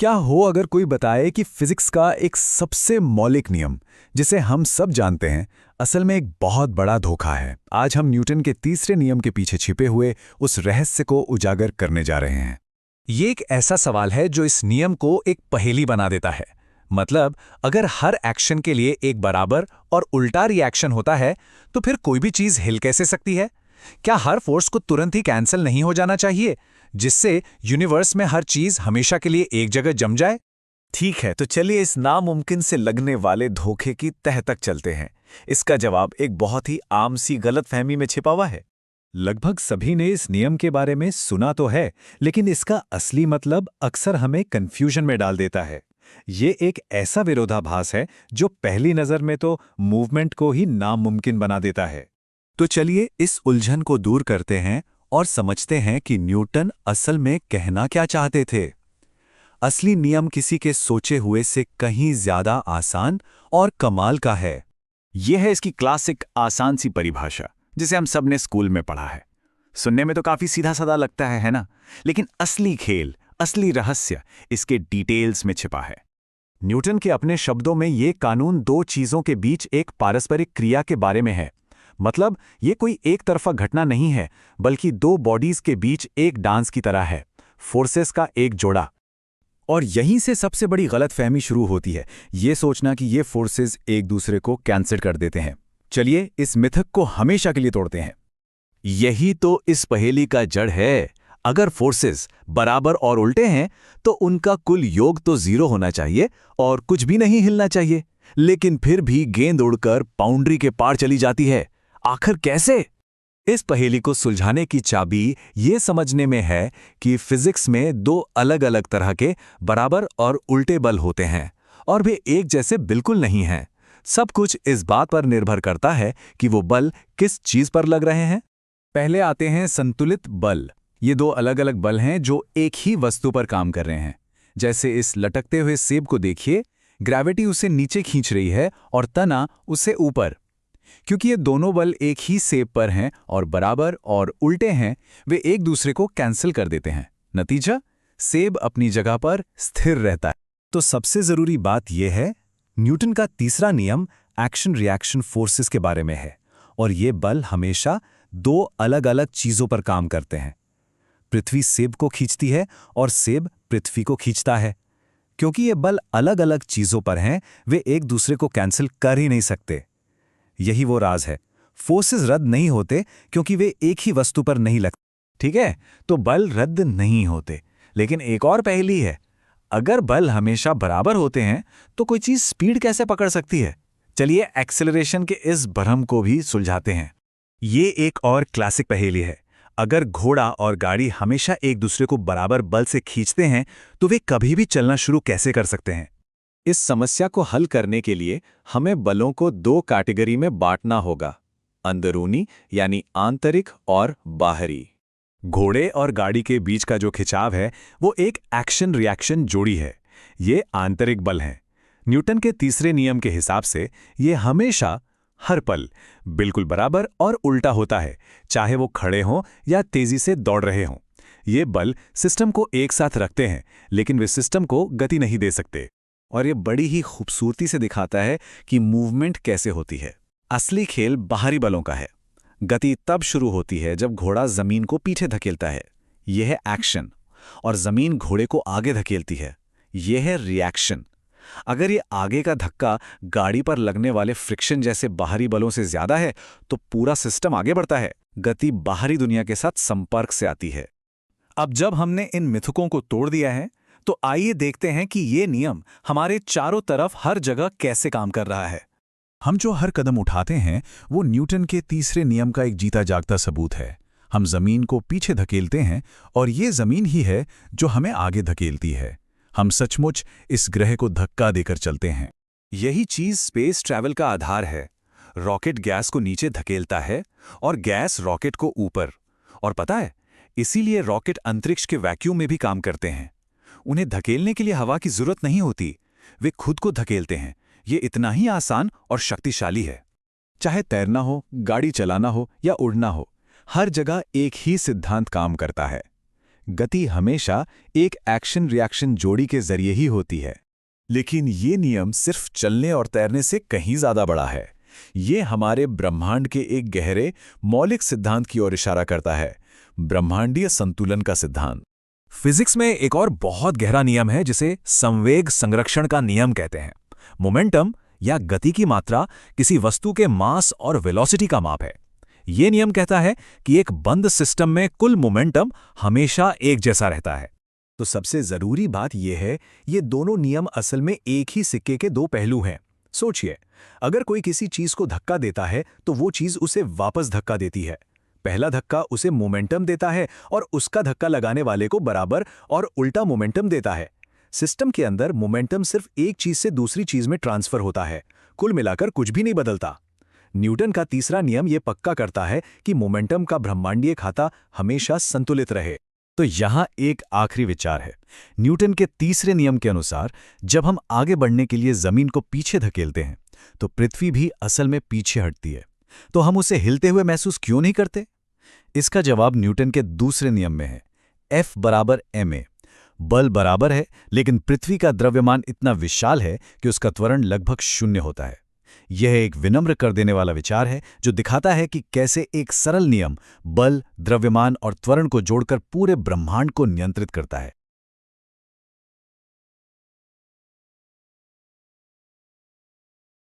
क्या हो अगर कोई बताए कि फिजिक्स का एक सबसे मौलिक नियम, जिसे हम सब जानते हैं, असल में एक बहुत बड़ा धोखा है। आज हम न्यूटन के तीसरे नियम के पीछे छिपे हुए उस रहस्य को उजागर करने जा रहे हैं। ये एक ऐसा सवाल है जो इस नियम को एक पहेली बना देता है। मतलब, अगर हर एक्शन के लिए एक बराबर और उल्टा रिएक्शन होता है, तो फिर कोई भी चीज हिल कैसे सकती है? क्या हर फोर्स को तुरंत ही कैंसिल नहीं हो जाना चाहिए, जिससे यूनिवर्स में हर चीज हमेशा के लिए एक जगह जम जाए? ठीक है, तो चलिए इस नामुमकिन से लगने वाले धोखे की तह तक चलते हैं। इसका जवाब एक बहुत ही आम सी गलतफहमी में छिपा हुआ है। लगभग सभी ने इस नियम के बारे में सुना तो है, लेकिन इसका असली मतलब अक्सर हमें कंफ्यूजन में डाल देता है। ये एक ऐसा विरोधाभास है जो पहली नज़र में तो मूवमेंट को ही नामुमकिन बना देता है। तो चलिए इस उलझन को दूर करते हैं और समझते हैं कि न्यूटन असल में कहना क्या चाहते थे। असली नियम किसी के सोचे हुए से कहीं ज्यादा आसान और कमाल का है। यह है इसकी क्लासिक आसान सी परिभाषा, जिसे हम सब ने स्कूल में पढ़ा है। सुनने में तो काफी सीधा साधा लगता है ना? लेकिन असली खेल, असली रहस्य इसके डिटेल्स में छिपा है। न्यूटन के अपने शब्दों में ये कानून दो चीजों के बीच एक पारस्परिक क्रिया के बारे में है। मतलब, ये कोई एक तरफा घटना नहीं है, बल्कि दो बॉडीज के बीच एक डांस की तरह है, फोर्सेस का एक जोड़ा। और यहीं से सबसे बड़ी गलतफहमी शुरू होती है, ये सोचना कि ये फोर्सेस एक दूसरे को कैंसिल कर देते हैं। चलिए इस मिथक को हमेशा के लिए तोड़ते हैं। यही तो इस पहेली का जड़ है। अगर फोर्सेस बराबर और उल्टे हैं, तो उनका कुल योग तो 0 होना चाहिए और कुछ भी नहीं हिलना चाहिए। लेकिन फिर भी गेंद उड़कर बाउंड्री के पार चली जाती है। आखिर कैसे? इस पहेली को सुलझाने की चाबी ये समझने में है कि फिजिक्स में दो अलग अलग तरह के बराबर और उल्टे बल होते हैं, और वे एक जैसे बिल्कुल नहीं हैं। सब कुछ इस बात पर निर्भर करता है कि वो बल किस चीज पर लग रहे हैं। पहले आते हैं संतुलित बल। ये दो अलग अलग बल हैं जो एक ही वस्तु पर काम कर रहे हैं। जैसे इस लटकते हुए सेब को देखिए, ग्रेविटी उसे नीचे खींच रही है और तना उसे ऊपर। क्योंकि ये दोनों बल एक ही सेब पर हैं और बराबर और उल्टे हैं, वे एक दूसरे को कैंसिल कर देते हैं। नतीजा, सेब अपनी जगह पर स्थिर रहता है। तो सबसे जरूरी बात यह है, न्यूटन का तीसरा नियम एक्शन रिएक्शन फोर्सेस के बारे में है, और ये बल हमेशा दो अलग अलग चीजों पर काम करते हैं। पृथ्वी सेब को खींचती है और सेब पृथ्वी को खींचता है। क्योंकि ये बल अलग अलग चीजों पर हैं, वे एक दूसरे को कैंसिल कर ही नहीं सकते। यही वो राज है। फोर्सेस रद्द नहीं होते क्योंकि वे एक ही वस्तु पर नहीं लगते। ठीक है, तो बल रद्द नहीं होते। लेकिन एक और पहेली है, अगर बल हमेशा बराबर होते हैं तो कोई चीज स्पीड कैसे पकड़ सकती है? चलिए एक्सेलरेशन के इस भ्रम को भी सुलझाते हैं। ये एक और क्लासिक पहेली है। अगर घोड़ा और गाड़ी हमेशा एक दूसरे को बराबर बल से खींचते हैं, तो वे कभी भी चलना शुरू कैसे कर सकते हैं? इस समस्या को हल करने के लिए हमें बलों को दो कैटेगरी में बांटना होगा, अंदरूनी यानी आंतरिक और बाहरी। घोड़े और गाड़ी के बीच का जो खिंचाव है, वो एक एक्शन रिएक्शन जोड़ी है। ये आंतरिक बल हैं। न्यूटन के तीसरे नियम के हिसाब से ये हमेशा हर पल बिल्कुल बराबर और उल्टा होता है, चाहे वो खड़े हों या तेजी से दौड़ रहे हों। ये बल सिस्टम को एक साथ रखते हैं, लेकिन वे सिस्टम को गति नहीं दे सकते। और ये बड़ी ही खूबसूरती से दिखाता है कि मूवमेंट कैसे होती है। असली खेल बाहरी बलों का है। गति तब शुरू होती है जब घोड़ा जमीन को पीछे धकेलता है, यह है एक्शन, और जमीन घोड़े को आगे धकेलती है, यह है रिएक्शन। अगर ये आगे का धक्का गाड़ी पर लगने वाले फ्रिक्शन जैसे बाहरी बलों से ज्यादा है, तो पूरा सिस्टम आगे बढ़ता है। गति बाहरी दुनिया के साथ संपर्क से आती है। अब जब हमने इन मिथकों को तोड़ दिया है, तो आइए देखते हैं कि ये नियम हमारे चारों तरफ हर जगह कैसे काम कर रहा है। हम जो हर कदम उठाते हैं, वो न्यूटन के तीसरे नियम का एक जीता जागता सबूत है। हम जमीन को पीछे धकेलते हैं और ये जमीन ही है जो हमें आगे धकेलती है। हम सचमुच इस ग्रह को धक्का देकर चलते हैं। यही चीज स्पेस ट्रैवल का आधार है। रॉकेट गैस को नीचे धकेलता है और गैस रॉकेट को ऊपर। और पता है, इसीलिए रॉकेट अंतरिक्ष के वैक्यूम में भी काम करते हैं। उन्हें धकेलने के लिए हवा की जरूरत नहीं होती, वे खुद को धकेलते हैं। ये इतना ही आसान और शक्तिशाली है। चाहे तैरना हो, गाड़ी चलाना हो या उड़ना हो, हर जगह एक ही सिद्धांत काम करता है। गति हमेशा एक एक्शन रिएक्शन जोड़ी के जरिए ही होती है। लेकिन ये नियम सिर्फ चलने और तैरने से कहीं ज्यादा बड़ा है। ये हमारे ब्रह्मांड के एक गहरे मौलिक सिद्धांत की ओर इशारा करता है, ब्रह्मांडीय संतुलन का सिद्धांत। फिजिक्स में एक और बहुत गहरा नियम है जिसे संवेग संरक्षण का नियम कहते हैं। मोमेंटम या गति की मात्रा किसी वस्तु के मास और वेलोसिटी का माप है। ये नियम कहता है कि एक बंद सिस्टम में कुल मोमेंटम हमेशा एक जैसा रहता है। तो सबसे जरूरी बात यह है, ये दोनों नियम असल में एक ही सिक्के के दो पहलू हैं। सोचिए, अगर कोई किसी चीज को धक्का देता है तो वो चीज उसे वापस धक्का देती है। पहला धक्का उसे मोमेंटम देता है और उसका धक्का लगाने वाले को बराबर और उल्टा मोमेंटम देता है। सिस्टम के अंदर मोमेंटम सिर्फ एक चीज से दूसरी चीज में ट्रांसफर होता है, कुल मिलाकर कुछ भी नहीं बदलता। न्यूटन का तीसरा नियम यह पक्का करता है कि मोमेंटम का ब्रह्मांडीय खाता हमेशा संतुलित रहे। तो यहाँ एक आखिरी विचार है। न्यूटन के तीसरे नियम के अनुसार जब हम आगे बढ़ने के लिए जमीन को पीछे धकेलते हैं तो पृथ्वी भी असल में पीछे हटती है। तो हम उसे हिलते हुए महसूस क्यों नहीं करते? इसका जवाब न्यूटन के दूसरे नियम में है, F बराबर ma। बल बराबर है, लेकिन पृथ्वी का द्रव्यमान इतना विशाल है कि उसका त्वरण लगभग 0 होता है। यह एक विनम्र कर देने वाला विचार है जो दिखाता है कि कैसे एक सरल नियम बल, द्रव्यमान और त्वरण को जोड़कर पूरे ब्रह्मांड को नियंत्रित करता है।